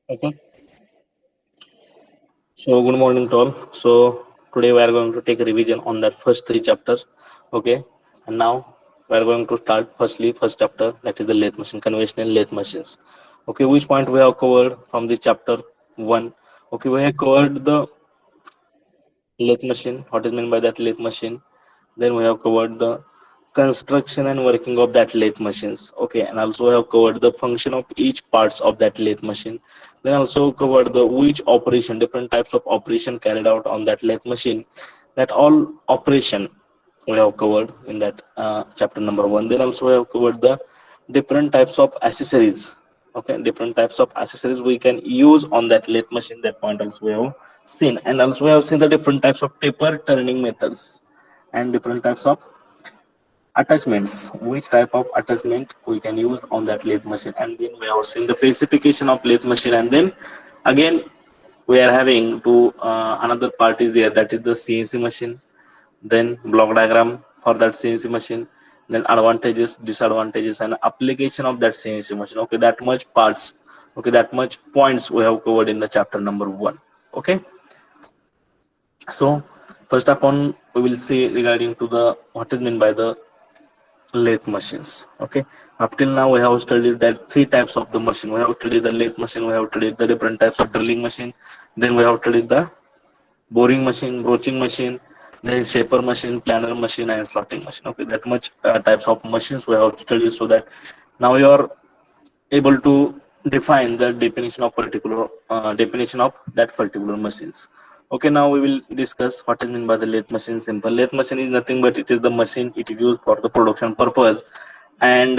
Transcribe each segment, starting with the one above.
Okay. So good morning to all. So today we are going to take a revision on that first three chapters. Okay. And now we are going to start first chapter, that is the lathe machine, conventional lathe machines. Okay, which point we have covered from the chapter one? Okay, we have covered the lathe machine. What is meant by that lathe machine? Then we have covered the construction and working of that lathe machines. Okay, and also we have covered the function of each parts of that lathe machine. Then also covered the which operation, different types of operation carried out on that lathe machine. That all operation we have covered in that chapter number one. Then also we have covered the different types of accessories. Okay, different types of accessories we can use on that lathe machine. That point also we have seen, and also we have seen the different types of taper turning methods and different types of attachments, which type of attachment we can use on that lathe machine. And then we have seen the specification of lathe machine, and then again we are having to another part is there, that is the CNC machine, then block diagram for that CNC machine, then advantages, disadvantages, and application of that CNC machine. Okay, that much parts, okay, that much points we have covered in the chapter number one. Okay, so first upon we will see regarding to the what is meant by the lathe machines. Okay, up till now we have studied that three types of the machine. We have studied the lathe machine, we have studied the different types of drilling machine, then we have studied the boring machine, broaching machine, then shaper machine, planer machine, and slotting machine. Okay, that much types of machines we have studied, so that now you are able to define the definition of particular definition of that particular machines. Okay, now we will discuss what is meant by the lathe machine. Simple, lathe machine is nothing but it is the machine, it is used for the production purpose, and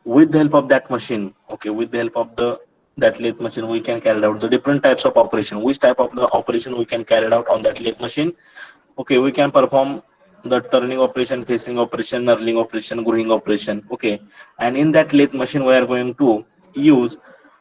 with the help of that machine, okay, with the help of the that lathe machine, we can carry out the different types of operation. Which type of the operation we can carry out on that lathe machine? Okay, we can perform the turning operation, facing operation, knurling operation, growing operation. Okay, and in that lathe machine we are going to use,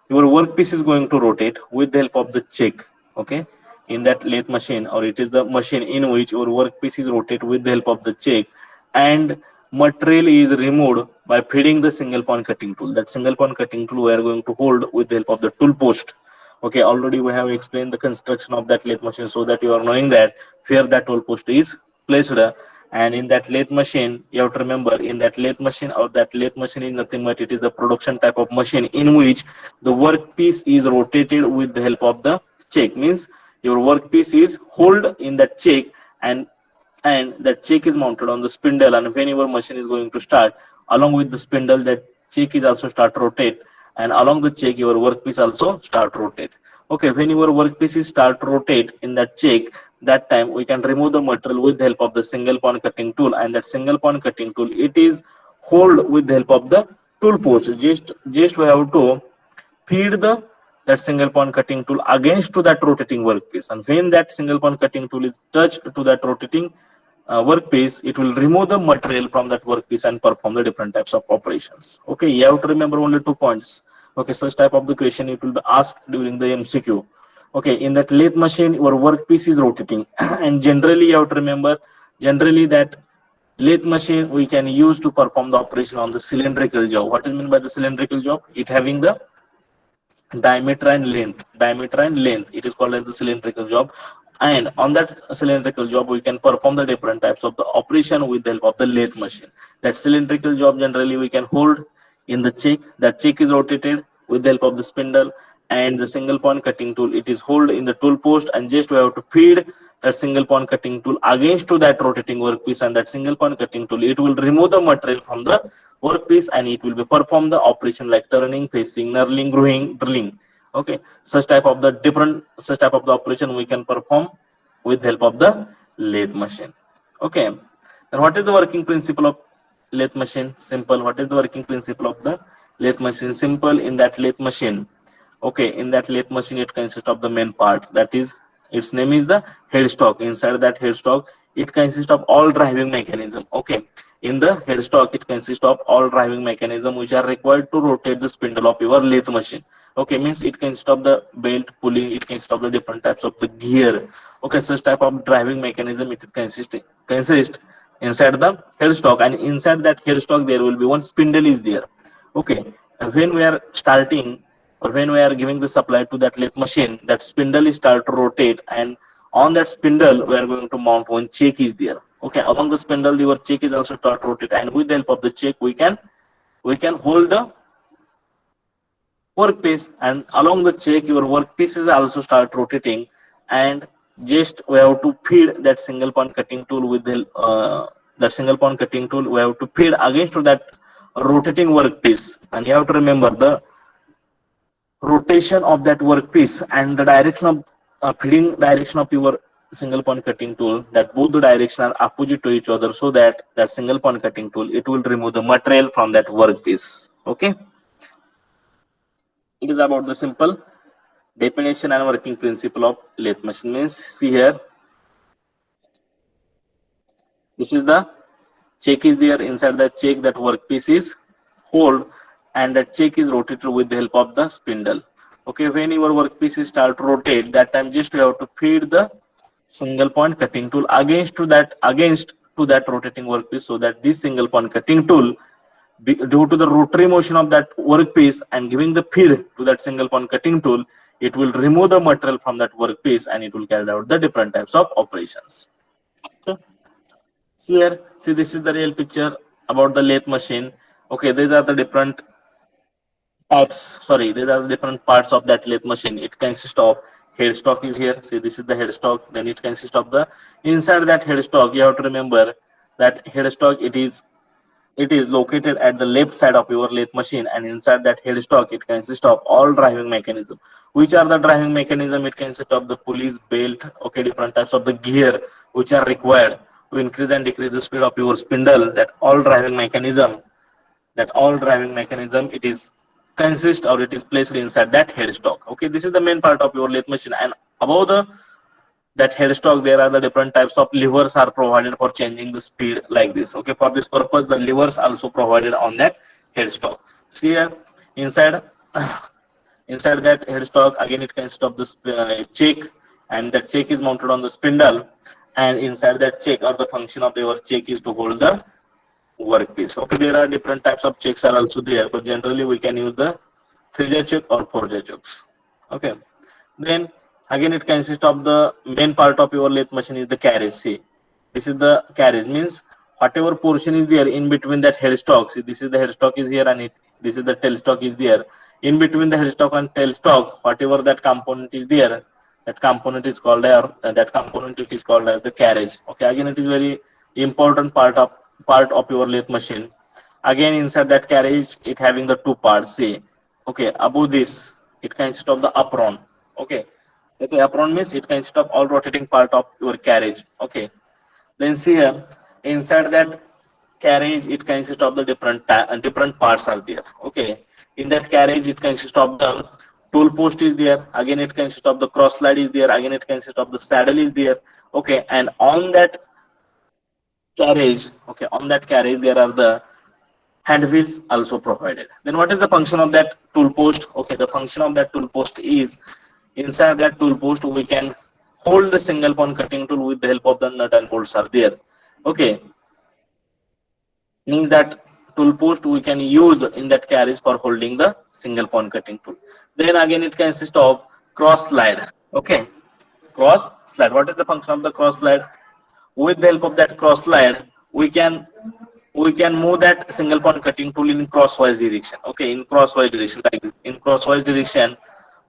your workpiece is going to rotate with the help of the check. Okay, in that lathe machine, or it is the machine in which your workpiece is rotate with the help of the check, and material is removed by feeding the single point cutting tool. That single point cutting tool we are going to hold with the help of the tool post. Okay, already we have explained the construction of that lathe machine, so that you are knowing that where that tool post is placed. And in that lathe machine, you have to remember, in that lathe machine, or that lathe machine is nothing but it is the production type of machine in which the workpiece is rotated with the help of the check. Means your workpiece is hold in that check, and that check is mounted on the spindle, and when your machine is going to start, along with the spindle, that check is also start rotate, and along the check your workpiece also start rotate. Okay, when your workpiece is start rotate in that check, that time we can remove the material with the help of the single point cutting tool, and that single point cutting tool, it is hold with the help of the tool post. Just we have to feed the that single point cutting tool against to that rotating workpiece, and when that single point cutting tool is touched to that rotating workpiece, it will remove the material from that workpiece and perform the different types of operations. Okay, you have to remember only 2 points. Okay, such type of the question it will be asked during the MCQ. Okay, in that lathe machine your workpiece is rotating and generally you have to remember, generally that lathe machine we can use to perform the operation on the cylindrical job. What is meant by the cylindrical job? It having the diameter and length, it is called as the cylindrical job. And on that cylindrical job we can perform the different types of the operation with the help of the lathe machine. That cylindrical job generally we can hold in the check, that check is rotated with the help of the spindle, and the single point cutting tool, it is hold in the tool post, and just we have to feed that single point cutting tool against to that rotating workpiece, and that single point cutting tool, it will remove the material from the workpiece, and it will be perform the operation like turning, facing, knurling, growing, drilling. Okay, such type of the operation we can perform with help of the lathe machine. Okay, and what is the working principle of lathe machine? Simple, what is the working principle of the lathe machine? Simple, in that lathe machine, okay, in that lathe machine it consists of the main part, that is, its name is the headstock. Inside that headstock it consists of all driving mechanism. Okay, in the headstock it consists of all driving mechanism which are required to rotate the spindle of your lathe machine. Okay, means it consists of the belt, pulley, it consists of the different types of the gear. Okay, such type of driving mechanism it consist inside the headstock, and inside that headstock there will be one spindle is there. Okay, and when we are starting or when we are giving the supply to that lathe machine, that spindle is start to rotate, and on that spindle we are going to mount one check is there. Okay, along the spindle your check is also start to rotate, and with the help of the check we can hold the workpiece, and along the check your workpiece is also start rotating, and just we have to feed that single point cutting tool with the that single point cutting tool we have to feed against to that rotating workpiece, and you have to remember the rotation of that workpiece and the direction of feeding direction of your single point cutting tool, that both the direction are opposite to each other, so that that single point cutting tool it will remove the material from that workpiece. Okay, it is about the simple definition and working principle of lathe machine. Means see here, this is the check is there, inside the check that workpiece is hold, and that check is rotated with the help of the spindle. Okay, when your workpiece is start to rotate, that time just you have to feed the single point cutting tool against to that rotating workpiece, so that this single point cutting tool due to the rotary motion of that workpiece and giving the feed to that single point cutting tool, it will remove the material from that workpiece and it will carry out the different types of operations. Okay. See here, see this is the real picture about the lathe machine. Okay, these are the different types, sorry, these are the different parts of that lathe machine. It consists of headstock is here. See, this is the headstock. Then it consists of the inside that headstock. You have to remember that headstock it is located at the left side of your lathe machine, and inside that headstock it consists of all driving mechanism. Which are the driving mechanism? It consists of the pulleys, belt, okay, different types of the gear which are required to increase and decrease the speed of your spindle. That all driving mechanism it is consist or it is placed inside that headstock. Okay, this is the main part of your lathe machine, and above the that headstock there are the different types of levers are provided for changing the speed like this. Okay, for this purpose the levers also provided on that headstock. See here, inside inside that headstock again it consists of this check, and that check is mounted on the spindle, and inside that check or the function of your check is to hold the workpiece. Okay, there are different types of checks are also there, but generally we can use the 3-jet check or 4-jet checks. Okay, then again it consists of the main part of your lathe machine is the carriage. See, this is the carriage, means whatever portion is there in between that headstock. See, this is the headstock is here, and this is the tailstock is there. In between the headstock and tailstock, whatever that component is there, that component is called as the carriage. Okay, again it is very important part of your lathe machine. Again inside that carriage it having the two parts. See, okay, above this it consists of the apron. Okay, apron means it consists of all rotating part of your carriage. Okay, then see here, inside that carriage it consists of the different parts are there. Okay, in that carriage it consists of the tool post is there, again it consists of the cross slide is there, again it consists of the saddle is there. Okay, and on that carriage there are the hand wheels also provided. Then what is the function of that tool post? Okay, the function of that tool post is inside that tool post we can hold the single point cutting tool with the help of the nut and bolts are there. Okay, means that tool post we can use in that carriage for holding the single point cutting tool. Then again it consists of cross slide. Okay, cross slide. What is the function of the cross slide? With the help of that cross slide we can move that single point cutting tool in crosswise direction. Okay, in crosswise direction like this. In crosswise direction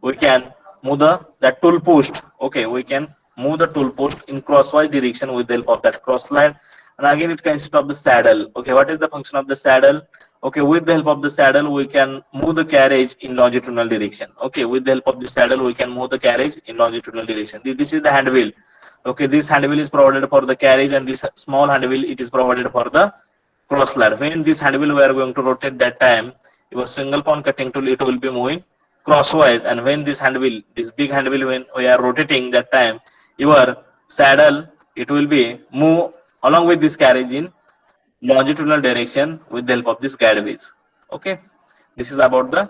we can move that tool post. Okay, we can move the tool post in crosswise direction with the help of that cross slide. And again it consists of the saddle. Okay, what is the function of the saddle? Okay, with the help of the saddle we can move the carriage in longitudinal direction. Okay, with the help of the saddle we can move the carriage in longitudinal direction. This is the hand wheel. Okay, this hand wheel is provided for the carriage, and this small hand wheel it is provided for the cross slide. When this hand wheel we are going to rotate, that time your single point cutting tool it will be moving crosswise, and when this big hand wheel when we are rotating, that time your saddle it will be move along with this carriage in longitudinal direction with the help of this guide wheels. Okay, this is about the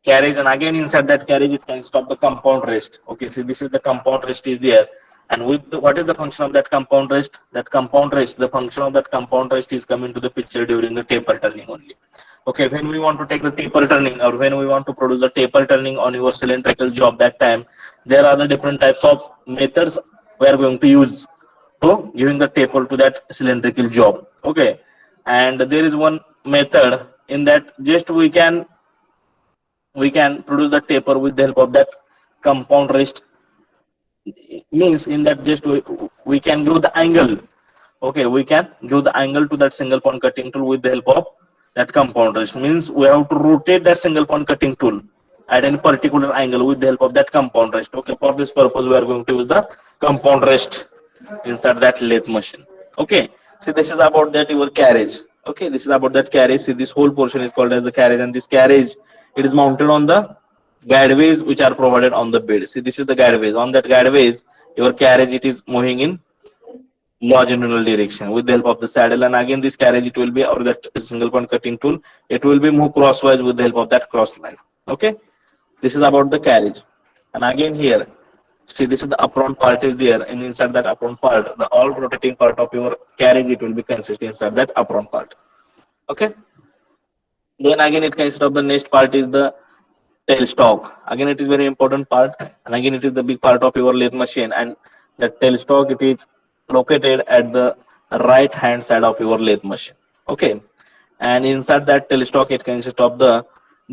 carriage, and again inside that carriage it consists of the compound rest. Okay, so this is the compound rest is there, and what is the function of that compound rest? The function of that compound rest is coming to the picture during the taper turning only. Okay, when we want to take the taper turning, or when we want to produce the taper turning on your cylindrical job, that time there are the different types of methods we are going to use to giving the taper to that cylindrical job. Okay, and there is one method in that just we can produce the taper with the help of that compound rest, means in that just we can give the angle. Okay, we can give the angle to that single point cutting tool with the help of that compound rest, means we have to rotate that single point cutting tool at any particular angle with the help of that compound rest. Okay, for this purpose we are going to use the compound rest inside that lathe machine. Okay, see, this is about that your carriage. Okay, this is about that carriage. See, this whole portion is called as the carriage, and this carriage, it is mounted on the guideways which are provided on the bed. See, this is the guideways. On that guideways, your carriage, it is moving in longitudinal direction with the help of the saddle, and again this carriage, it will be, or that single point cutting tool, it will be moved crosswise with the help of that cross line. Okay, this is about the carriage. And again here, see, this is the apron part is there, and inside that apron part, the all rotating part of your carriage, it will be consistent inside that apron part. Okay, then again it consists of the next part is the tailstock. Again, it is very important part, and again it is the big part of your lathe machine. And the tailstock, it is located at the right hand side of your lathe machine. Okay, and inside that tailstock, it consists of the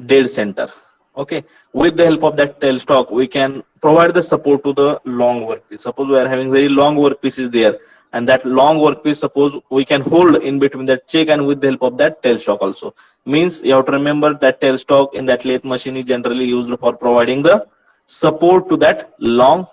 dead center. Okay, with the help of that tailstock, we can provide the support to the long workpiece. Suppose we are having very long workpieces there, and that long workpiece, suppose we can hold in between that check, and with the help of that tailstock also. Means you have to remember that tailstock in that lathe machine is generally used for providing the support to that long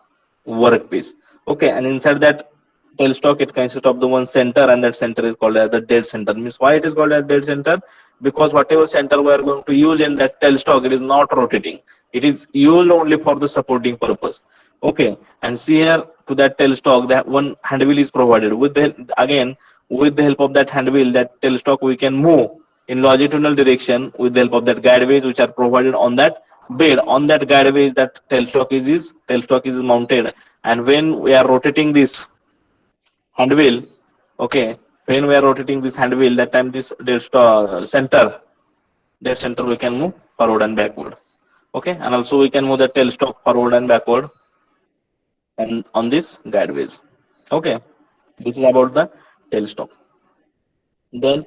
workpiece. Okay, and inside that tailstock, it consists of the one center, and that center is called as the dead center. Means why it is called as dead center? Because whatever center we are going to use in that tailstock, it is not rotating. It is used only for the supporting purpose. Okay, and see here, to that tailstock, that one handwheel is provided. With the again, with the help of that handwheel, that tailstock, we can move in longitudinal direction with the help of that guideways which are provided on that bed. On that guideways, that tailstock is mounted, and when we are rotating this handwheel, okay, when we are rotating this handwheel, that time this center we can move forward and backward. Okay, and also we can move the tailstock forward and backward and on this guideways. Okay, this is about the tailstock. Then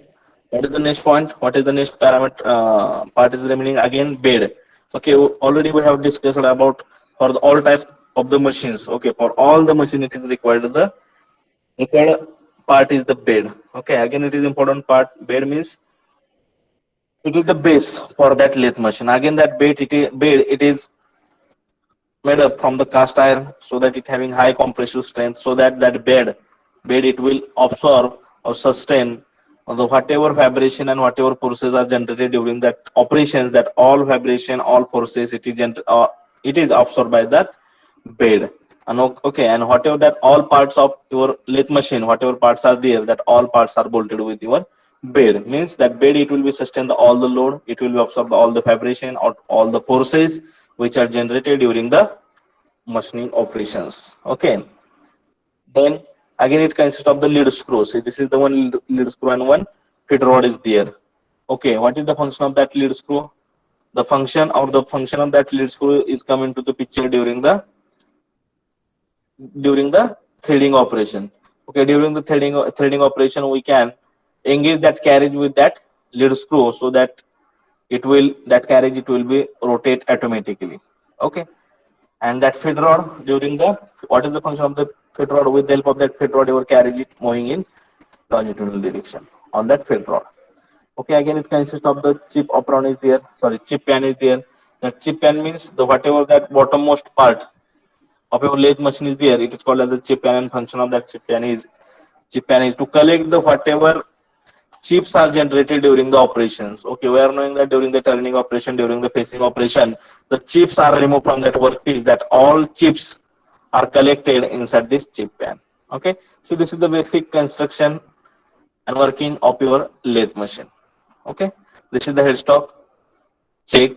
what is the next point? What is the next parameter part is remaining? Again, bed. Okay, already we have discussed about for all types of the machines. Okay, for all the machine, it is required the required part is the bed. Okay, again it is important part. Bed means it is the base for that lathe machine. Again, that bed it is made up from the cast iron, so that it having high compressive strength, so that bed it will absorb or sustain the whatever vibration and whatever forces are generated during that operations, that all vibration, all forces, it is absorbed by that bed. And okay, and whatever that all parts of your lathe machine, whatever parts are there, that all parts are bolted with your bed. Means that bed, it will be sustain all the load, it will be absorb all the vibration or all the forces which are generated during the machining operations. Okay, then again it consists of the lead screw. See, this is the one lead screw, and one feed rod is there. Okay, what is the function of that lead screw? The function of that lead screw is come into the picture during the threading operation. Okay, during the threading operation, we can engage that carriage with that lead screw, so that that carriage, it will be rotate automatically. Okay, and that feed rod, during the what is the function of the feed rod? With the help of that feed rod, your carriage is moving in longitudinal direction on that feed rod. Okay, again it consists of the chip apron is there, sorry, chip pan is there. That chip pan means the whatever that bottommost part of your lathe machine is there, it is called as the chip pan, and function of that chip pan is to collect the whatever chips are generated during the operations. Okay, we are knowing that during the turning operation, during the facing operation, the chips are removed from that workpiece, that all chips are collected inside this chip pan. Okay, so this is the basic construction and working of your lathe machine. Okay, this is the headstock, check,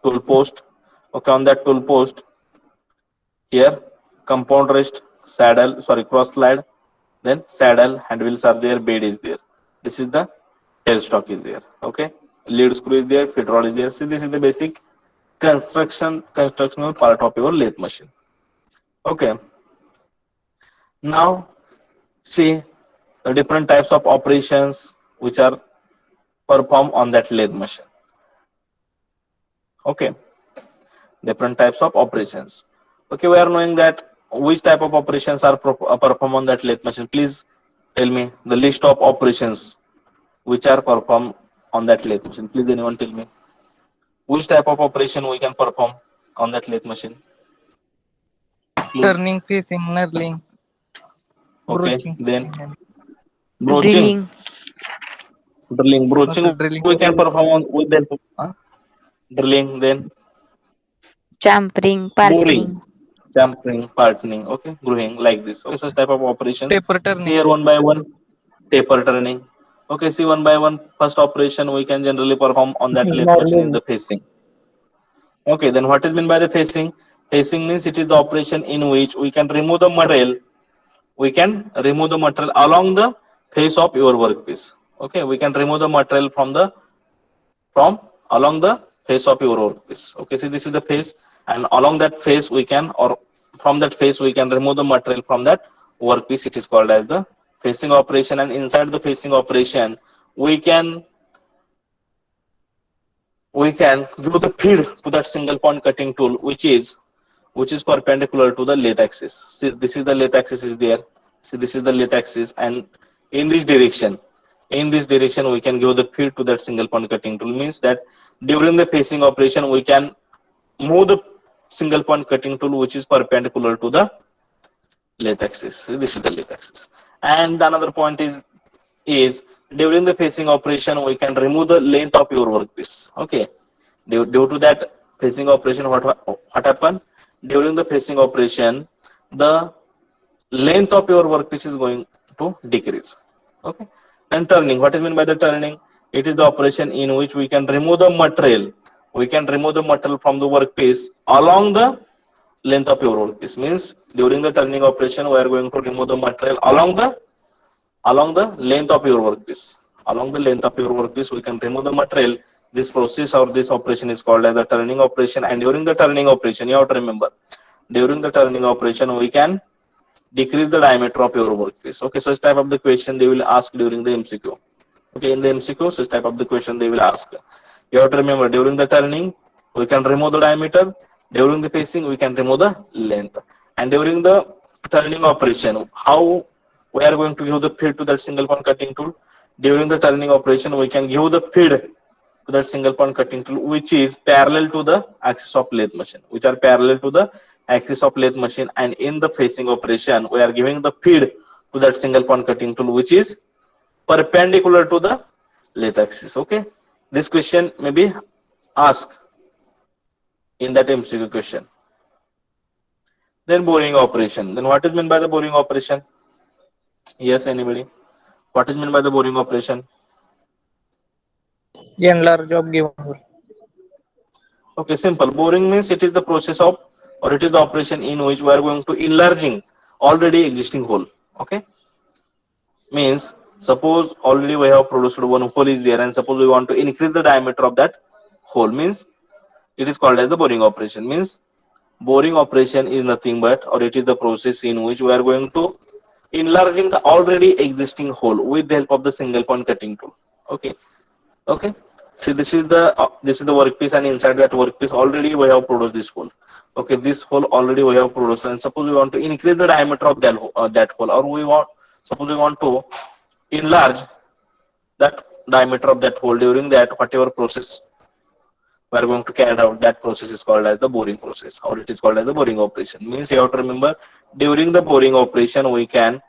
tool post. Okay, on that tool post, here compound rest, saddle, sorry, cross slide, then saddle, hand wheels are there, bed is there. This is the tailstock is there. Okay, lead screw is there, feed rod is there. See, this is the basic constructional part of your lathe machine. Okay. Now see the different types of operations which are performed on that lathe machine. Okay, different types of operations. Okay, we are knowing that which type of operations are performed on that lathe machine. Please tell me the list of operations which are performed on that lathe machine. Please anyone tell me which type of operation we can perform on that lathe machine. Please. Turning, facing, knurling, Okay, broaching, then broaching, Drilling, broaching also we can drilling, perform on with the help of drilling, then champering, boring, partnering. jumping, partning, okay, gluing like this. Okay, such type of operation. taper See turning, here one by one, taper turning. Okay, see one by one. First operation we can generally perform on that lathe machine is the facing. Okay, then what is meant by the facing? Facing means it is the operation in which we can remove the material. We can remove the material along the face of your workpiece. Okay, we can remove the material from along the face of your workpiece. Okay, see this is the face, and along that face we can, or from that face we can remove the material from that workpiece. It is called as the facing operation, and inside the facing operation we can give the feed to that single point cutting tool which is perpendicular to the lathe axis. See, this is the lathe axis is there. See, this is the lathe axis, and in this direction we can give the feed to that single point cutting tool. Means that during the facing operation we can move the single point cutting tool which is perpendicular to the lathe axis. See, this is the lathe axis. And another point is during the facing operation we can remove the length of your workpiece. Okay, due to that facing operation, what happened during the facing operation, the length of your workpiece is going to decrease. Okay, then turning, what is meant by the turning? It is the operation in which we can remove the material from the workpiece along the length of your workpiece. Means during the turning operation we are going to remove the material along the length of your workpiece. Along the length of your workpiece we can remove the material. This process or this operation is called as the turning operation. And during the turning operation, you have to remember, during the turning operation we can decrease the diameter of your workpiece. Okay, such type of the question they will ask during the MCQ. Okay, in the MCQ such type of the question they will ask. You have to remember, during the turning we can remove the diameter, during the facing we can remove the length, and during the turning operation how we are going to give the feed to that single point cutting tool. During the turning operation we can give the feed to that single point cutting tool which is parallel to the axis of lathe machine, and in the facing operation we are giving the feed to that single point cutting tool which is perpendicular to the lathe axis. Okay, this question may be asked in that MCQ question. Then boring operation. Then what is meant by the boring operation? Yes, anybody? What is meant by the boring operation? enlarge of given hole. Okay, simple. Boring means it is the process of, or it is the operation in which we are going to enlarging already existing hole. Okay, means suppose already we have produced one hole is there, and suppose we want to increase the diameter of that hole, means it is called as the boring operation. Means boring operation is nothing but, or it is the process in which we are going to enlarging the already existing hole with the help of the single point cutting tool. Okay, okay. See, this is the workpiece, and inside that workpiece already we have produced this hole. Okay, this hole already we have produced, and suppose we want to increase the diameter of that hole, or suppose we want to enlarge that diameter of that hole. During that, whatever process we are going to carry out, that process is called as the boring process, or it is called as the boring operation. Means you have to remember, during the boring operation we can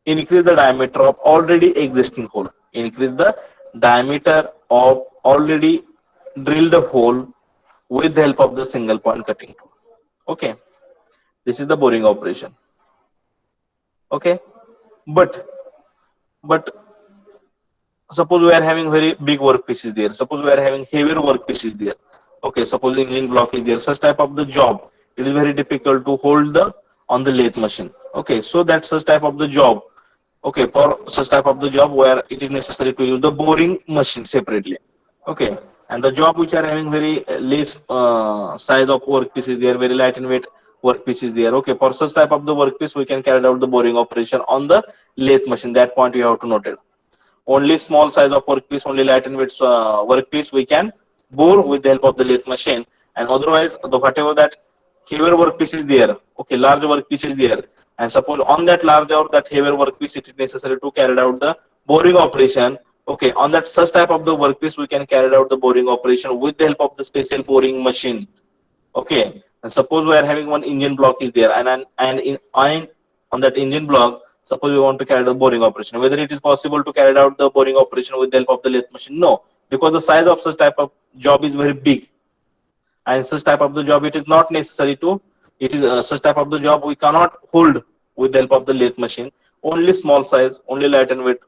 increase the diameter of already existing hole, increase the diameter of already drilled hole with the help of the single point cutting tool. Okay, this is the boring operation. Okay, but suppose we are having very big workpieces there, suppose we are having heavier workpieces there. Okay, suppose engine block is there, such type of the job it is very difficult to hold the on the lathe machine. Okay, so that such type of the job, Okay, for such type of the job where it is necessary to use the boring machine separately. Okay, and the job which are having very less size of workpiece is there, very light and weight workpiece is there. Okay, for such type of the workpiece, we can carry out the boring operation on the lathe machine. That point you have to note it. Only small size of workpiece, only light and weight workpiece we can bore with the help of the lathe machine, and otherwise the whatever that heavier workpiece is there, okay, large workpiece is there, and suppose on that large or that heavier workpiece it is necessary to carry out the boring operation. Okay, on that such type of the workpiece we can carry out the boring operation with the help of the special boring machine. Okay, and suppose we are having one engine block is there, on that engine block, suppose we want to carry out the boring operation. Whether it is possible to carry out the boring operation with the help of the lathe machine? No, because the size of such type of job is very big, and such type of the job it is not necessary to. It is such type of the job we cannot hold with the help of the lathe machine. Only small size, only light and weight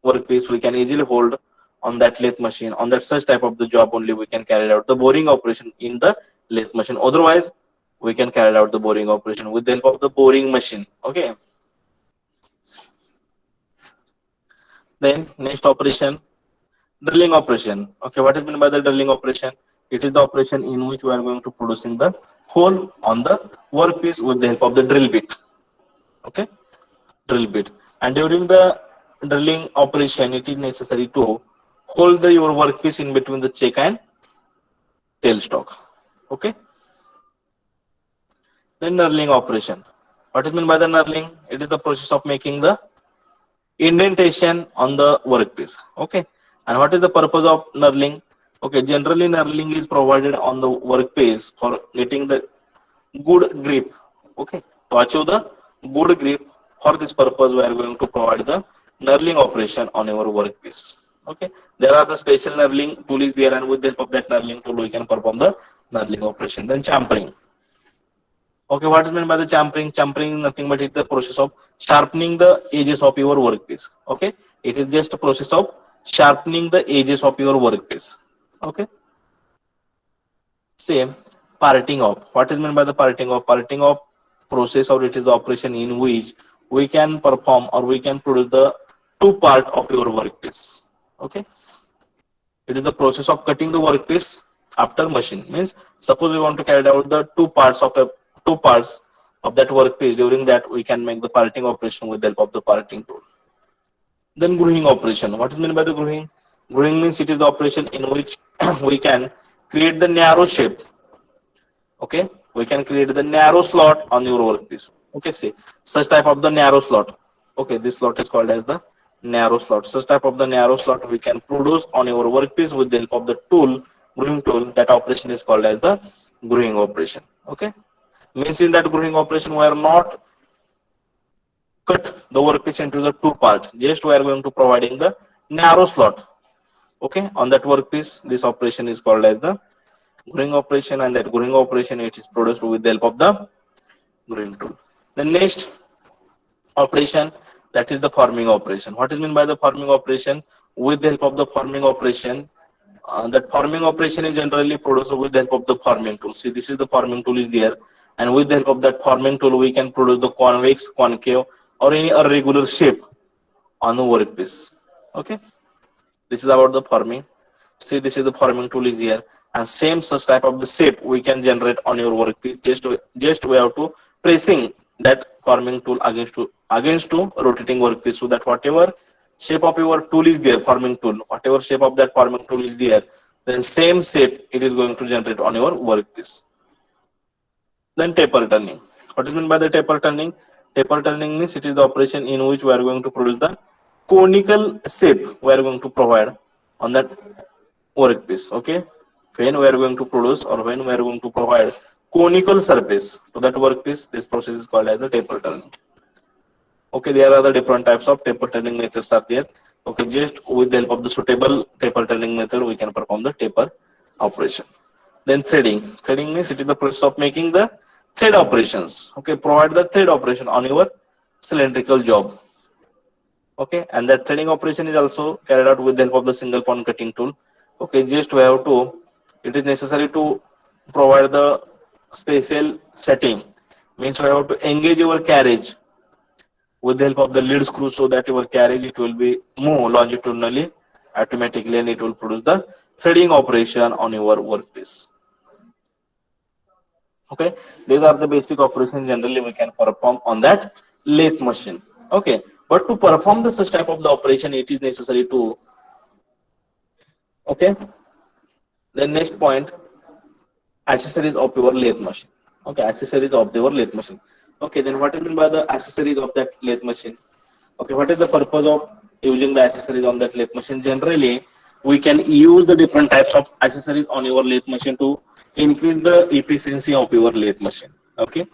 workpiece we can easily hold on that lathe machine. On that such type of the job only we can carry out the boring operation in the lathe machine. Otherwise, we can carry out the boring operation with the help of the boring machine. Okay. Then next operation, drilling operation. Okay, what is meant by the drilling operation? It is the operation in which we are going to producing the hole on the workpiece with the help of the drill bit. Okay, drill bit. And during the drilling operation, it is necessary to hold your workpiece in between the check and tailstock. Okay. Then knurling operation. What is meant by the knurling? It is the process of making the indentation on the workpiece. Okay. And what is the purpose of knurling? Okay, generally knurling is provided on the workpiece for getting the good grip. Okay, to achieve the good grip, for this purpose we are going to provide the knurling operation on our workpiece. Okay, there are the special knurling tool is there, and with the help of that knurling tool we can perform the knurling operation. Then champering. Okay, what is meant by the champering? Champering is nothing but it's the process of sharpening the edges of your workpiece. Okay, it is just a process of sharpening the edges of your workpiece. Okay, same parting off. What is meant by the parting off? Parting off process, or it is the operation in which we can perform or we can produce the two part of your workpiece. Okay, it is the process of cutting the workpiece after machine. Means suppose we want to carry out the two parts of that workpiece. During that we can make the parting operation with the help of the parting tool. Then grooving operation. What is meant by the grooving? Grooving means it is the operation in which we can create the narrow shape. Okay, we can create the narrow slot on your workpiece. Okay, see such type of the narrow slot. Okay, this slot is called as the narrow slot. Such type of the narrow slot we can produce on your workpiece with the help of the tool, grooving tool. That operation is called as the grooving operation. Okay, means in that grooving operation we are not cut the workpiece into the two parts. Just we are going to providing the narrow slot. Okay, on that workpiece, this operation is called as the grooving operation, and that grooving operation it is produced with the help of the grooving tool. The next operation, that is the forming operation. What is meant by the forming operation? With the help of the forming operation, that forming operation is generally produced with the help of the forming tool. See, this is the forming tool is there, and with the help of that forming tool we can produce the convex, concave or any irregular shape on the workpiece. Okay, this is about the forming. See, this is the forming tool is here, and same such type of the shape we can generate on your workpiece. Just we have to pressing that forming tool against to rotating workpiece, so that whatever shape of your tool is there, forming tool, whatever shape of that forming tool is there, then same shape it is going to generate on your workpiece. Then taper turning. What is meant by the taper turning? Taper turning means it is the operation in which we are going to produce the conical shape we are going to provide on that workpiece. Okay, when we are going to produce or when we are going to provide conical surface to that workpiece, this process is called as the taper turning. Okay, there are the different types of taper turning methods are there. Okay, just with the help of the suitable taper turning method we can perform the taper operation. Then threading. Threading means it is the process of making the thread operations. Okay, provide the thread operation on your cylindrical job. Okay, and that threading operation is also carried out with the help of the single point cutting tool. Okay, just we have to, it is necessary to provide the special setting. Means we have to engage your carriage with the help of the lead screw, so that your carriage it will be move longitudinally automatically, and it will produce the threading operation on your workpiece. Okay, these are the basic operations generally we can perform on that lathe machine. Okay, but to perform the such type of the operation, it is necessary to, okay, the next point, accessories of your lathe machine. Okay, accessories of your lathe machine. Okay, then what is meant by the accessories of that lathe machine? Okay, what is the purpose of using the accessories on that lathe machine? Generally, we can use the different types of accessories on your lathe machine to increase the efficiency of your lathe machine. Okay,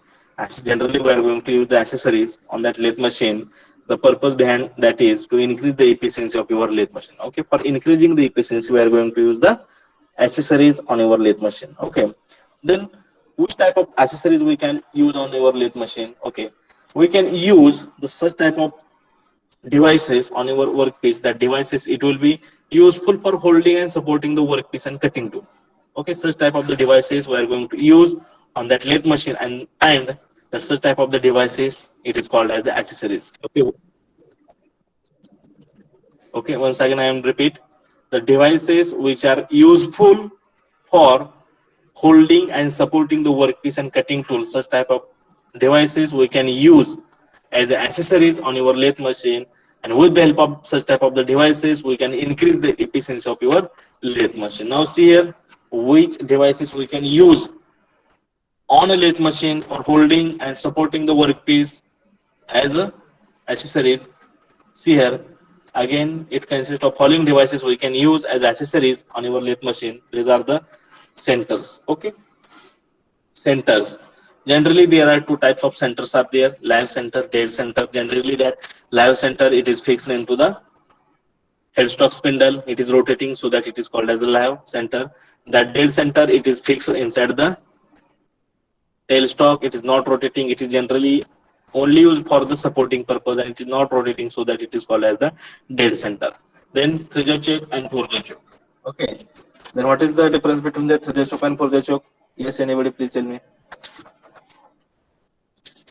generally we are going to use the accessories on that lathe machine. The purpose behind that is to increase the efficiency of your lathe machine. Okay, for increasing the efficiency, we are going to use the accessories on your lathe machine. Okay, then which type of accessories we can use on your lathe machine? Okay, we can use the such type of devices on your workpiece. That devices it will be useful for holding and supporting the workpiece and cutting tool. Okay, such type of the devices we are going to use on that lathe machine, and that such type of the devices it is called as the accessories. Okay, okay, once again I am repeat, the devices which are useful for holding and supporting the workpiece and cutting tools, such type of devices we can use as accessories on your lathe machine, and with the help of such type of the devices we can increase the efficiency of your lathe machine. Now see here which devices we can use on a lathe machine for holding and supporting the workpiece as a accessories. See here again, it consists of following devices we can use as accessories on your lathe machine. These are the centers. Okay, centers. Generally, there are two types of centers are there: live center, dead center. Generally, that live center it is fixed into the headstock spindle. It is rotating, so that it is called as the live center. That dead center it is fixed inside the tailstock. It is not rotating. It is generally only used for the supporting purpose, and it is not rotating, so that it is called as the dead center. Then three-jaw choke and four-jaw choke. Okay. Then what is the difference between the three-jaw choke and four-jaw choke? Yes, anybody please tell me.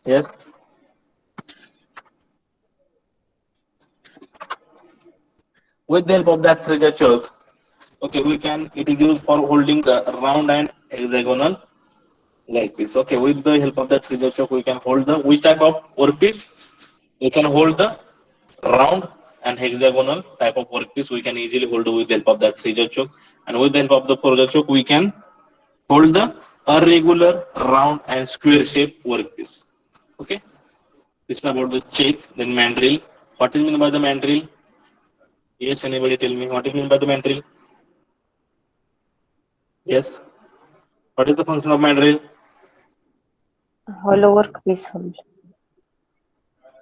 Yes. With the help of that three-jaw choke, okay, we can. It is used for holding the round and hexagonal leg piece. Okay, with the help of that three-jaw choke, we can hold the which type of workpiece? We can hold the round and hexagonal type of workpiece. We can easily hold with the help of that three-jaw choke, and with the help of the four-jaw choke, we can hold the irregular, round, and square shape workpiece. Okay, this is about the check. Then mandrel. What is meant by the mandrel? Yes, anybody tell me what is meant by the mandrel? Yes. What is the function of mandrel? Hollow workpiece hold.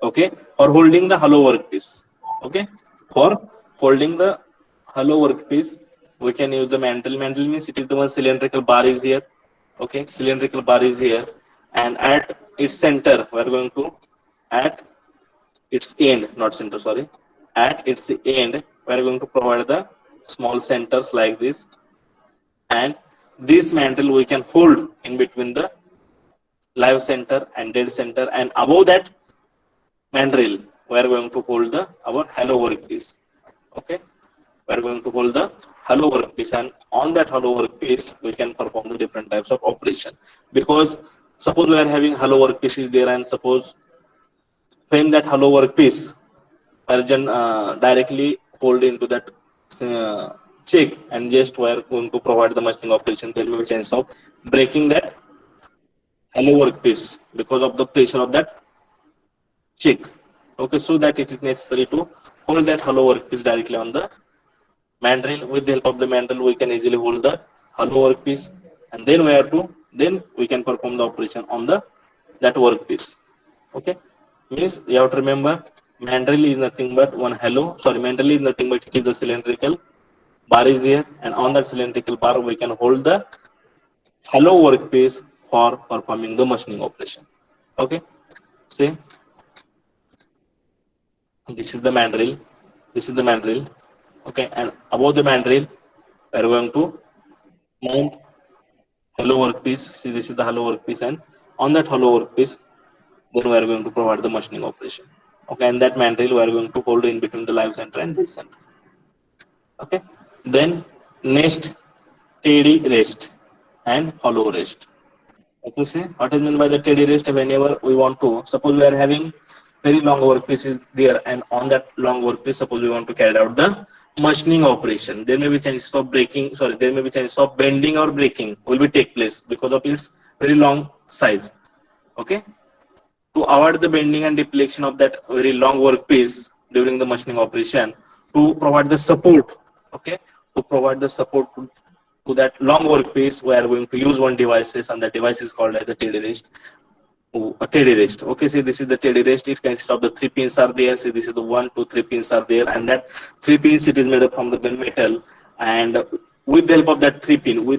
Okay, for holding the hollow workpiece. Okay, for holding the hollow workpiece, we can use the mandrel. Mandrel means it is the one cylindrical bar is here. Okay, cylindrical bar is here, and at its center, we are going to at its end, not center, sorry, at its end, we are going to provide the small centers like this, and this mandrel we can hold in between the live center and dead center, and above that mandrel we are going to hold the our hollow workpiece. Okay, we are going to hold the hollow workpiece, and on that hollow workpiece we can perform the different types of operation. Because suppose we are having hollow workpiece is there, and suppose when that hollow workpiece urgent directly hold into that check, and just we are going to provide the machining operation, there may be chance of breaking that hollow workpiece because of the pressure of that check. Okay, so that it is necessary to hold that hollow workpiece directly on the mandrel. With the help of the mandrel, we can easily hold the hollow workpiece, and then we can perform the operation on the that workpiece. Okay, means you have to remember mandrel is nothing but one hollow. Sorry, mandrel is nothing but it is the cylindrical bar is here, and on that cylindrical bar we can hold the hollow workpiece for performing the machining operation. Okay, see. This is the mandrel. This is the mandrel. Okay, and above the mandrel, we are going to mount hollow workpiece. See, this is the hollow workpiece, and on that hollow workpiece, then we are going to provide the machining operation. Okay, and that mandrel we are going to hold in between the live center and dead center. Okay, then next steady rest and hollow rest. Okay, see what is meant by the steady rest? Whenever we want to, suppose we are having very long workpiece is there, and on that long workpiece, suppose we want to carry out the machining operation. There may be chances of breaking. Sorry, there may be chances of bending or breaking will be take place because of its very long size. Okay, to avoid the bending and deflection of that very long workpiece during the machining operation, to provide the support. Okay, to provide the support to that long workpiece, we are going to use one devices, and the device is called as the teddy rest. A teddy rest. Okay, see, this is the teddy rest. It consists of the 3 pins are there. See, this is the 1, 2, 3 pins are there, and that 3 pins it is made up from the gunmetal. And with the help of that 3 pin, we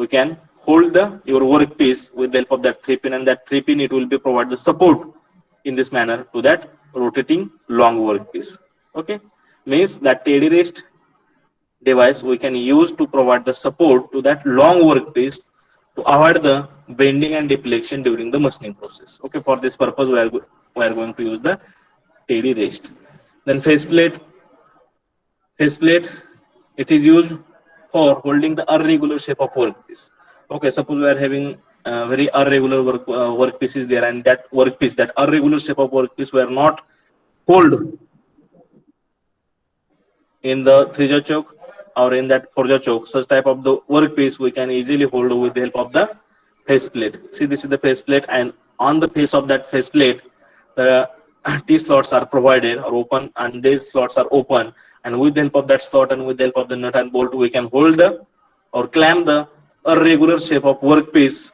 can hold the your workpiece with the help of that 3 pin, and that 3 pin it will be provide the support in this manner to that rotating long workpiece. Okay, means that teddy rest device we can use to provide the support to that long workpiece to avoid the bending and deflection during the machining process. Okay, for this purpose we are going to use the teddy rest. Then faceplate, it is used for holding the irregular shape of workpiece. Okay, suppose we are having very irregular workpieces there, and that workpiece, that irregular shape of workpiece were not hold in the 3-jaw choke or in that 4-jaw choke. Such type of the workpiece we can easily hold with the help of the faceplate. See, this is the faceplate, and on the face of that faceplate, the T slots are provided or open, and these slots are open. And with the help of that slot and with the help of the nut and bolt, we can hold the or clamp the irregular shape of workpiece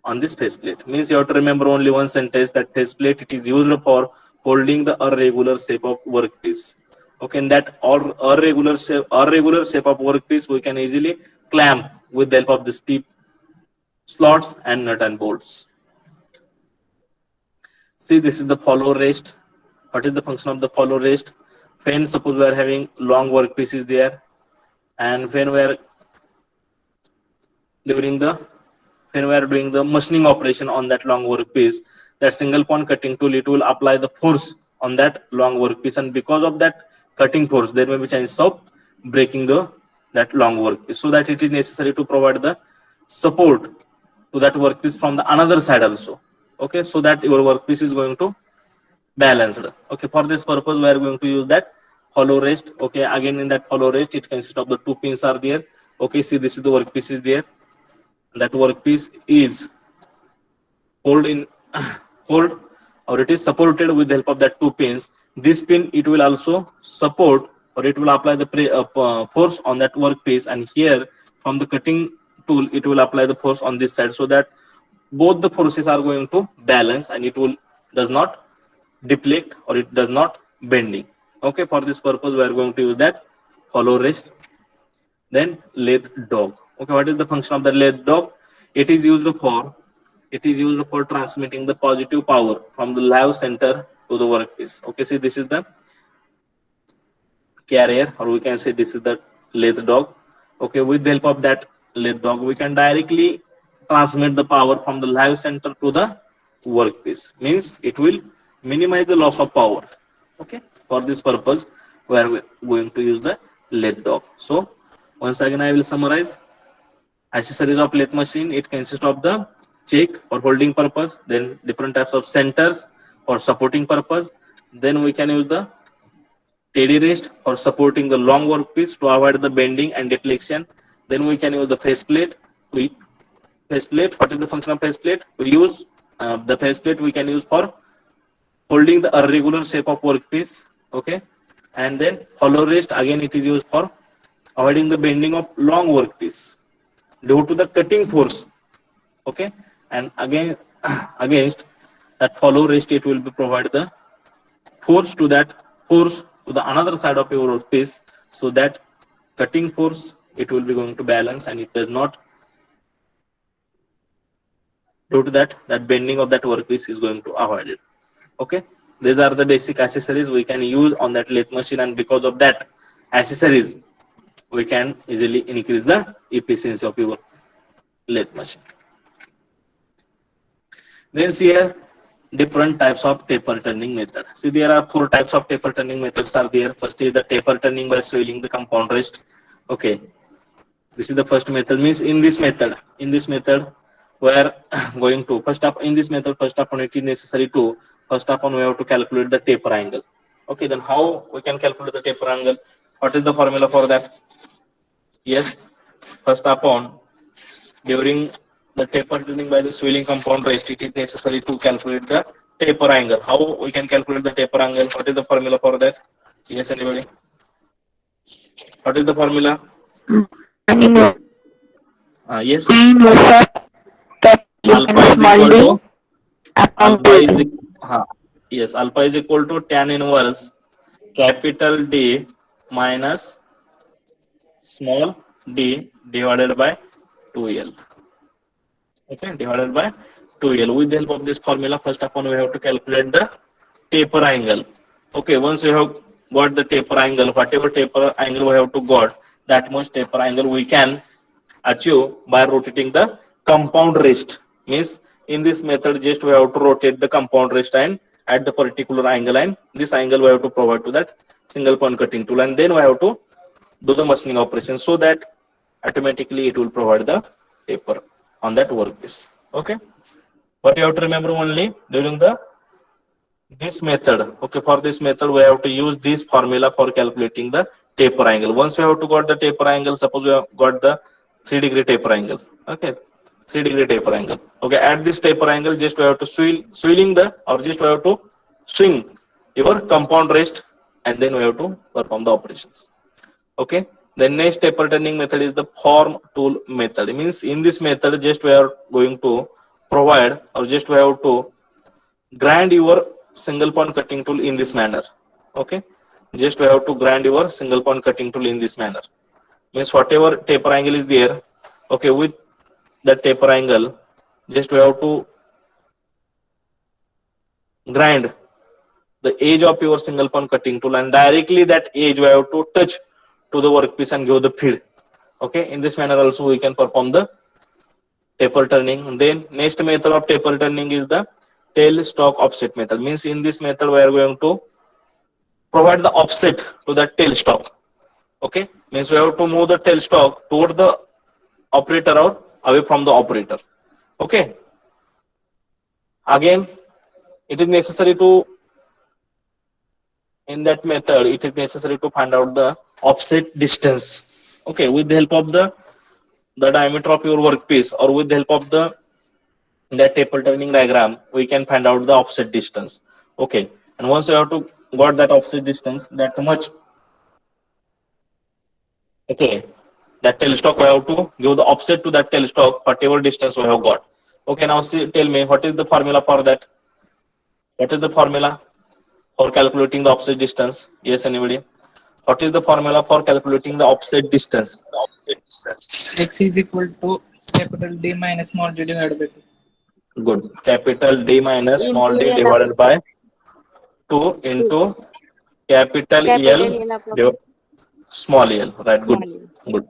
on this faceplate. Means you have to remember only one sentence, that faceplate it is used for holding the irregular shape of workpiece. Okay, in that irregular shape of workpiece we can easily clamp with the help of the steep slots and nut and bolts. See, this is the follow rest. What is the function of the follow rest? When suppose we are having long workpieces there, and when we are doing the machining operation on that long workpiece, that single point cutting tool it will apply the force on that long workpiece, and because of that cutting force there may be chance of breaking that long workpiece. So that it is necessary to provide the support to that workpiece from the another side also. Okay, so that your workpiece is going to balanced. Okay, for this purpose we are going to use that hollow rest. Okay, again in that hollow rest it consists of the 2 pins are there. Okay, see, this is the workpiece is there. That workpiece is hold or it is supported with the help of that 2 pins. This pin it will also support or it will apply the force on that workpiece, and here from the cutting tool it will apply the force on this side, so that both the forces are going to balance and it will does not deflect or it does not bending. Okay, for this purpose we are going to use that hollow rest. Then lathe dog. Okay, what is the function of the lathe dog? It is used for transmitting the positive power from the live center to the workpiece. Okay, see, this is the carrier, or we can say this is the lathe dog. Okay, with the help of that lathe dog we can directly transmit the power from the live center to the workpiece. Means it will minimize the loss of power. Okay, for this purpose we are going to use the lathe dog. So once again I will summarize. Accessories of lathe machine, it consists of the check for holding purpose, then different types of centers for supporting purpose, then we can use the teddy rest for supporting the long workpiece to avoid the bending and deflection, then we can use the faceplate. What is the function of faceplate? We use the faceplate we can use for holding the irregular shape of workpiece. Okay, and then hollow rest, again it is used for avoiding the bending of long workpiece due to the cutting force. Okay, and again against that follow rest it will be provide the force to the another side of your workpiece, so that cutting force it will be going to balance and it does not, due to that bending of that workpiece is going to avoid it. Okay, these are the basic accessories we can use on that lathe machine, and because of that accessories we can easily increase the efficiency of your lathe machine. Then see here, different types of taper turning method. See, there are 4 types of taper turning methods are there. First is the taper turning by swelling the compound rest. Okay, this is the first method. Means in this method we are going to first up in this method. First up on it is necessary to first up on we have to calculate the taper angle. Okay, then how we can calculate the taper angle? What is the formula for that? Yes, first up on during the taper turning by the swelling compound rest, it is necessary to calculate the taper angle. How we can calculate the taper angle? What is the formula for that? Yes, anybody? What is the formula? Yes. Alpha is equal to alpha is yes, alpha is equal to tan inverse capital D minus small d divided by 2L. Okay, divided by 2L. With the help of this formula, first of all we have to calculate the taper angle. Okay, once we have got the taper angle, whatever taper angle we have to got, that much taper angle we can achieve by rotating the compound rest. Means in this method just we have to rotate the compound rest and at the particular angle, and this angle we have to provide to that single point cutting tool, and then we have to do the machining operation, so that automatically it will provide the taper on that workpiece. Okay, but you have to remember only during the this method. Okay, for this method we have to use this formula for calculating the taper angle. Once we have to got the taper angle, suppose we have got the 3-degree taper angle. Okay, 3-degree taper angle. Okay, at this taper angle just we have to swing your compound rest, and then we have to perform the operations. Okay, the next taper turning method is the form tool method. It means in this method just we are going to provide, or just we have to grind your single point cutting tool in this manner. Okay, just we have to grind your single point cutting tool in this manner. Means whatever taper angle is there, okay, with that taper angle just we have to grind the edge of your single point cutting tool, and directly that edge we have to touch to the workpiece and give the feed. Okay, in this manner also we can perform the taper turning. Then next method of taper turning is the tail stock offset method. Means in this method we are going to provide the offset to the tail stock. Okay, means we have to move the tail stock toward the operator or away from the operator. Okay, again it is necessary to, in that method it is necessary to find out the offset distance. Okay, with the help of the diameter of your workpiece, or with the help of the that taper turning diagram, we can find out the offset distance. Okay, and once you have to got that offset distance, that much, okay, that tailstock we have to give the offset to that tailstock whatever distance we have got. Okay, now tell me what is the formula for that? What is the formula for calculating the offset distance? Yes, anybody? What is the formula for calculating the offset distance? X is equal to capital D minus small d divided by 2. Good. Capital D minus small d divided by 2 into capital L small l. Right. Good.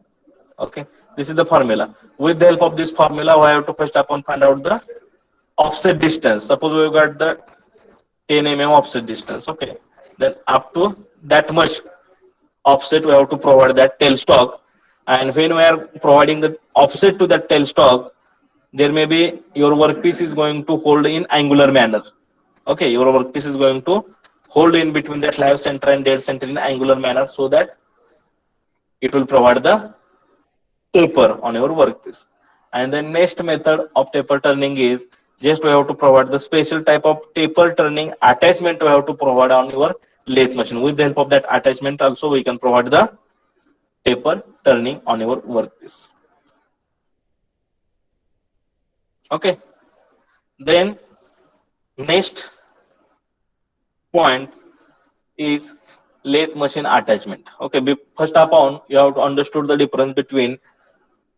Okay. This is the formula. With the help of this formula, we have to first upon find out the offset distance. Suppose we got the 10 mm offset distance. Okay. Then up to that much offset we have to provide that tailstock, and when we are providing the offset to that tailstock, there may be your workpiece is going to hold in angular manner. Okay, your workpiece is going to hold in between that live center and dead center in angular manner, so that it will provide the taper on your workpiece. And the next method of taper turning is just we have to provide the special type of taper turning attachment we have to provide on your lathe machine. With the help of that attachment also we can provide the taper turning on your workpiece. Okay, then next point is lathe machine attachment. Okay, first upon you have to understood the difference between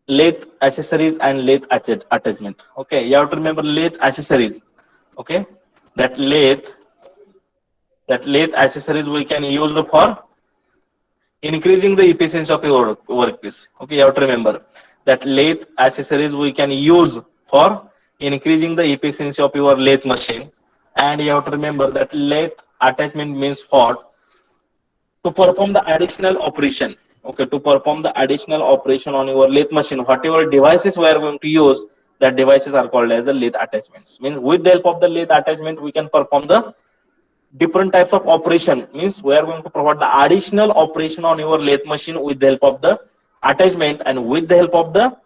lathe accessories and lathe attachment. Okay, you have to remember lathe accessories. Okay, that lathe accessories we can use for increasing the efficiency of your workpiece. Okay, you have to remember that lathe accessories we can use for increasing the efficiency of your lathe machine. And you have to remember that lathe attachment means what? To perform the additional operation. Okay, to perform the additional operation on your lathe machine, whatever devices we are going to use, that devices are called as the lathe attachments. Means with the help of the lathe attachment, we can perform the different types of operation. Means we are going to provide the additional operation on your lathe machine with the help of the attachment, and with the help of the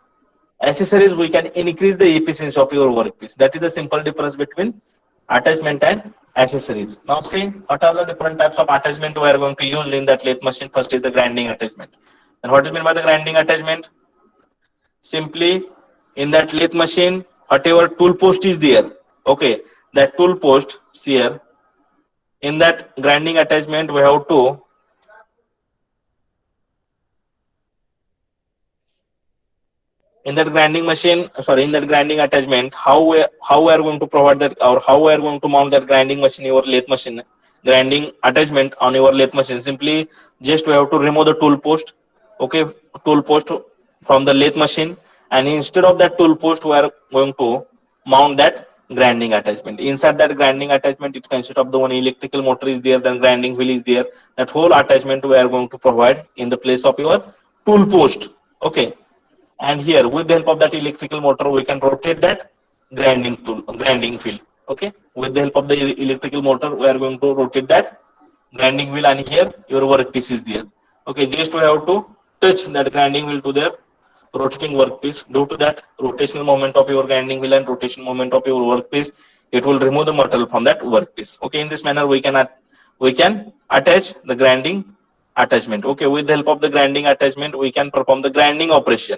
accessories we can increase the efficiency of your workpiece. That is the simple difference between attachment and accessories. Now see what are the different types of attachment we are going to use in that lathe machine. First is the grinding attachment. And what is meant by the grinding attachment? Simply in that lathe machine, whatever tool post is there, okay, that tool post here, in that grinding attachment we have to, in that grinding machine, sorry, in that grinding attachment, how we are going to provide that, or how we are going to mount that grinding machine, your lathe machine, grinding attachment on your lathe machine. Simply just we have to remove the tool post, okay, tool post from the lathe machine, and instead of that tool post we are going to mount that grinding attachment. Inside that grinding attachment, it consists of the one electrical motor is there, then grinding wheel is there. That whole attachment we are going to provide in the place of your tool post. Okay, and here with the help of that electrical motor we can rotate that grinding wheel. Okay, with the help of the electrical motor we are going to rotate that grinding wheel, and here your workpiece is there. Okay, just we have to touch that grinding wheel to their rotating workpiece. Due to that rotational moment of your grinding wheel and rotation moment of your workpiece, it will remove the metal from that workpiece. Okay, in this manner we can attach the grinding attachment. Okay, with the help of the grinding attachment we can perform the grinding operation.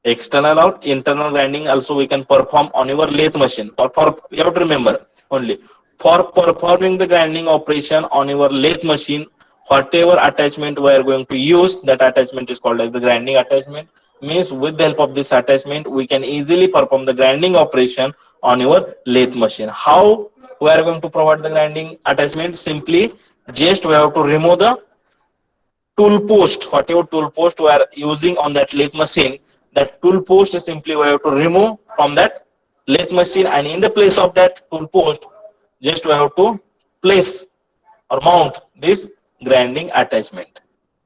External or internal grinding also we can perform on your lathe machine. Or for, you have to remember, only for performing the grinding operation on your lathe machine, whatever attachment we are going to use, that attachment is called as the grinding attachment. Means with the help of this attachment we can easily perform the grinding operation on your lathe machine. How we are going to provide the grinding attachment? Simply just we have to remove the tool post, whatever tool post we are using on that lathe machine, that tool post is simply we have to remove from that lathe machine, and in the place of that tool post just we have to place or mount this grinding attachment.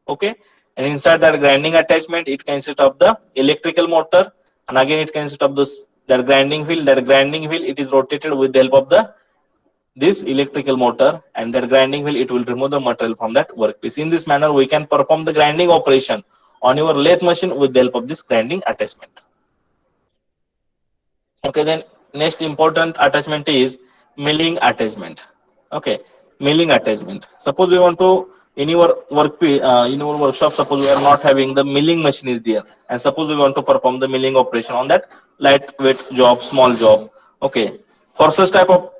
Okay, and inside that grinding attachment it consists of the electrical motor, and again it consists of this that grinding wheel. That grinding wheel, it is rotated with the help of the this electrical motor, and that grinding wheel, it will remove the material from that workpiece. In this manner we can perform the grinding operation on your lathe machine with the help of this grinding attachment. Okay, then next important attachment is milling attachment. Okay, milling attachment. Suppose we want to, in your in your workshop, suppose we are not having the milling machine is there, and suppose we want to perform the milling operation on that lightweight job, small job. Okay, for such type of,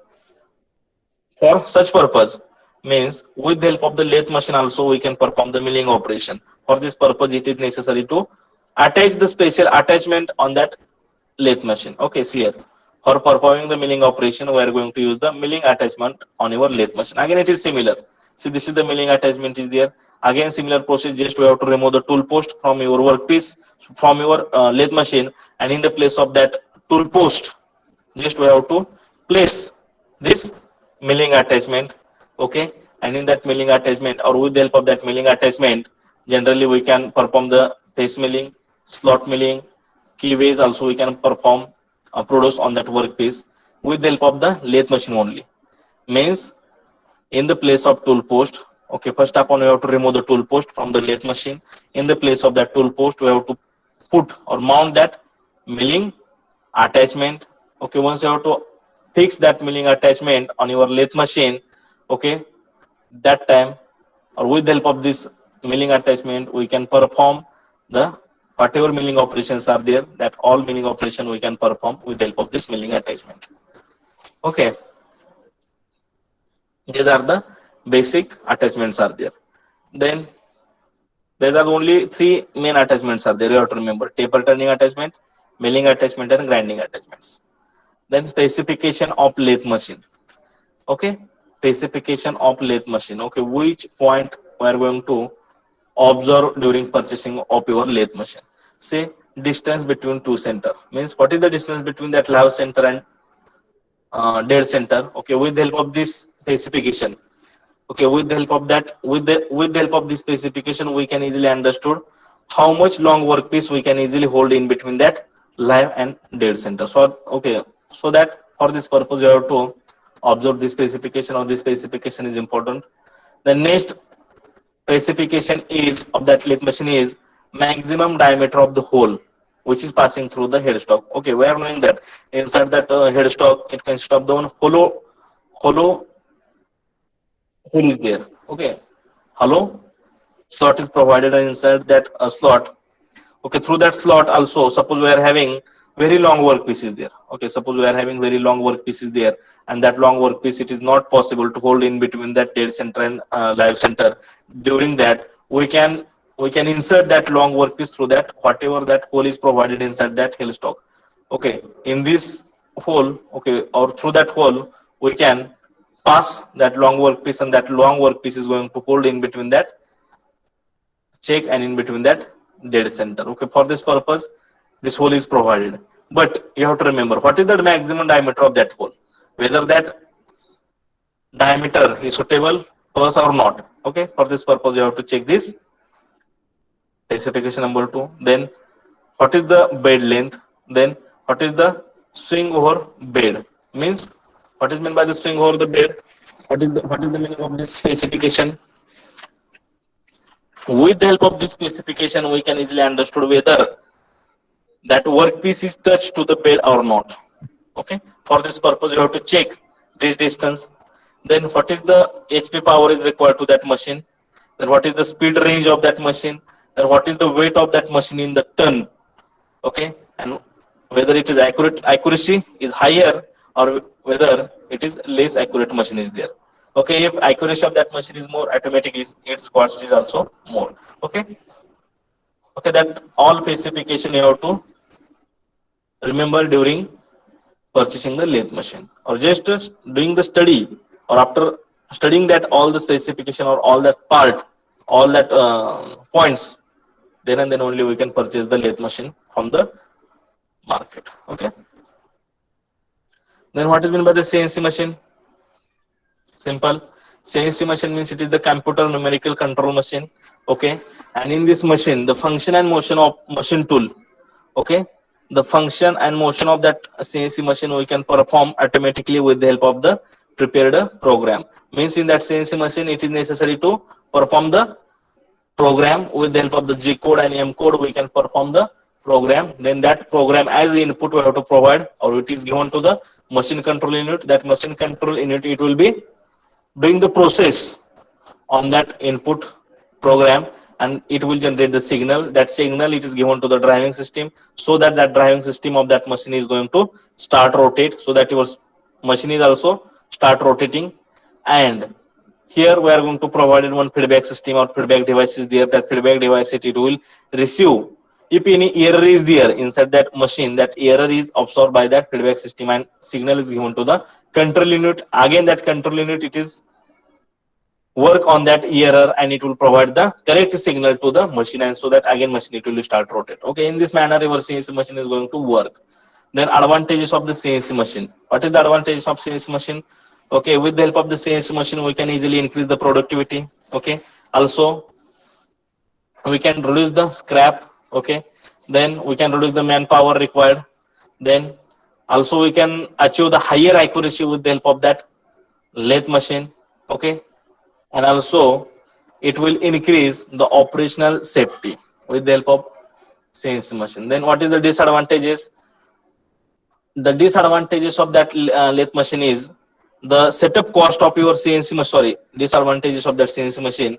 for such purpose, means with the help of the lathe machine also we can perform the milling operation. For this purpose it is necessary to attach the special attachment on that lathe machine. Okay, see here, for performing the milling operation we are going to use the milling attachment on your lathe machine. Again it is similar. See, this is the milling attachment is there. Again similar process, just we have to remove the tool post from your workpiece, from your lathe machine, and in the place of that tool post just we have to place this milling attachment. Okay, and in that milling attachment, or with the help of that milling attachment, generally we can perform the face milling, slot milling, keyways also we can perform, produce on that workpiece with the help of the lathe machine only. Means in the place of tool post, okay, first up on we have to remove the tool post from the lathe machine. In the place of that tool post we have to put or mount that milling attachment. Okay, once you have to fix that milling attachment on your lathe machine, okay, that time, or with the help of this milling attachment we can perform the whatever milling operations are there, that all milling operation we can perform with the help of this milling attachment. Okay, these are the basic attachments are there. Then there are only three main attachments are there, you have to remember: taper turning attachment, milling attachment, and grinding attachments. Then specification of lathe machine. Okay, specification of lathe machine. Okay, which point we are going to observe during purchasing of your lathe machine? Say distance between two center. Means what is the distance between that lathe center and dead center. Okay, with the help of this specification. Okay, with the help of that, with the help of this specification, we can easily understood how much long workpiece we can easily hold in between that live and dead center. So okay, so that for this purpose you have to observe this specification, or this specification is important. The next specification is of that lathe machine is maximum diameter of the hole which is passing through the headstock. Okay, we are knowing that inside that headstock it consists of the one hollow hole is there. Okay, hollow slot is provided, and inside that slot, okay, through that slot also, suppose we are having very long workpieces there. Okay, suppose we are having very long workpieces there, and that long workpiece, it is not possible to hold in between that dead center and live center. During that, we can insert that long workpiece through that whatever that hole is provided inside that heel stock. Okay, in this hole, okay, or through that hole, we can pass that long workpiece, and that long workpiece is going to hold in between that check and in between that dead center. Okay, for this purpose this hole is provided, but you have to remember what is the maximum diameter of that hole, whether that diameter is suitable to us or not. Okay, for this purpose you have to check this specification number 2. Then what is the bed length, then what is the swing over bed, means what is meant by the swing over the bed, what is the meaning of this specification. With the help of this specification we can easily understood whether that workpiece is touched to the bed or not. Okay, for this purpose you have to check this distance. Then what is the HP power is required to that machine, then what is the speed range of that machine, then what is the weight of that machine in the ton. Okay, and whether it is accuracy is higher, or whether it is less accurate machine is there. Okay, if accuracy of that machine is more, automatically its cost is also more. Okay, okay, that all specification you have to remember during purchasing the lathe machine, or just doing the study, or after studying that all the specification or all that part, all that points, then and then only we can purchase the lathe machine from the market. Okay, then what is meant by the CNC machine? Simple. CNC machine means it is the computer numerical control machine. Okay, and in this machine the function and motion of machine tool, okay, the function and motion of that CNC machine we can perform automatically with the help of the prepared program. Means in that CNC machine it is necessary to perform the program with the help of the G code and M code. We can perform the program, then that program as the input we have to provide, or it is given to the machine control unit. That machine control unit, it will be doing the process on that input program, and it will generate the signal. That signal it is given to the driving system, so that that driving system of that machine is going to start rotate, so that your machine is also start rotating. And here we are going to provide one feedback system or feedback device is there. That feedback device, it will receive if any error is there inside that machine, that error is absorbed by that feedback system and signal is given to the control unit. Again that control unit, it is work on that error and it will provide the correct signal to the machine, and so that again machine it will start rotate. Okay, in this manner your CNC machine is going to work. Then advantages of the CNC machine. What is the advantages of CNC machine? Okay, with the help of the CNC machine we can easily increase the productivity. Okay, also we can reduce the scrap. Okay, then we can reduce the manpower required. Then also we can achieve the higher accuracy with the help of that lathe machine. Okay, and also it will increase the operational safety with the help of CNC machine. Then what is the disadvantages? The disadvantages of that lathe machine is the setup cost of your CNC machine. Sorry, disadvantages of that CNC machine.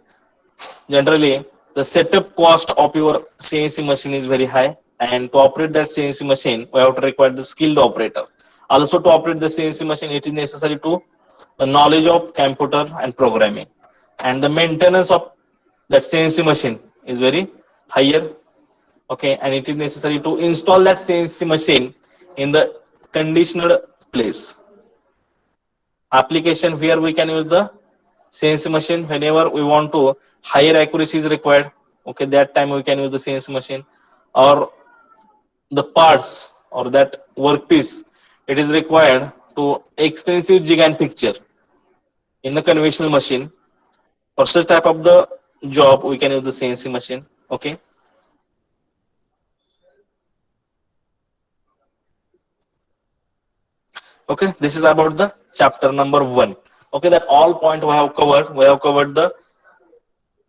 Generally, the setup cost of your CNC machine is very high, and to operate that CNC machine, we have to require the skilled operator. Also, to operate the CNC machine, it is necessary to the knowledge of computer and programming, and the maintenance of that CNC machine is very higher. Okay, and it is necessary to install that CNC machine in the conditioned place. Application where we can use the CNC machine whenever we want to higher accuracy is required. Okay, that time we can use the CNC machine, or the parts or that workpiece, it is required to expensive jig and picture in the conventional machine. For such type of the job, we can use the CNC machine. Okay. Okay, this is about the chapter number 1. Okay, that all point we have covered. We have covered the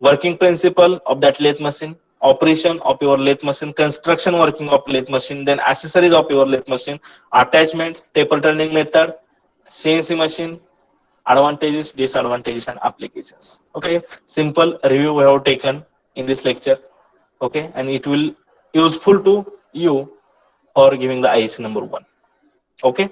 working principle of that lathe machine, operation of your lathe machine, construction working of lathe machine, then accessories of your lathe machine, attachment, taper turning method, CNC machine, advantages, disadvantages, and applications. Okay, simple review we have taken in this lecture. Okay, and it will useful to you for giving the IC number 1. Okay.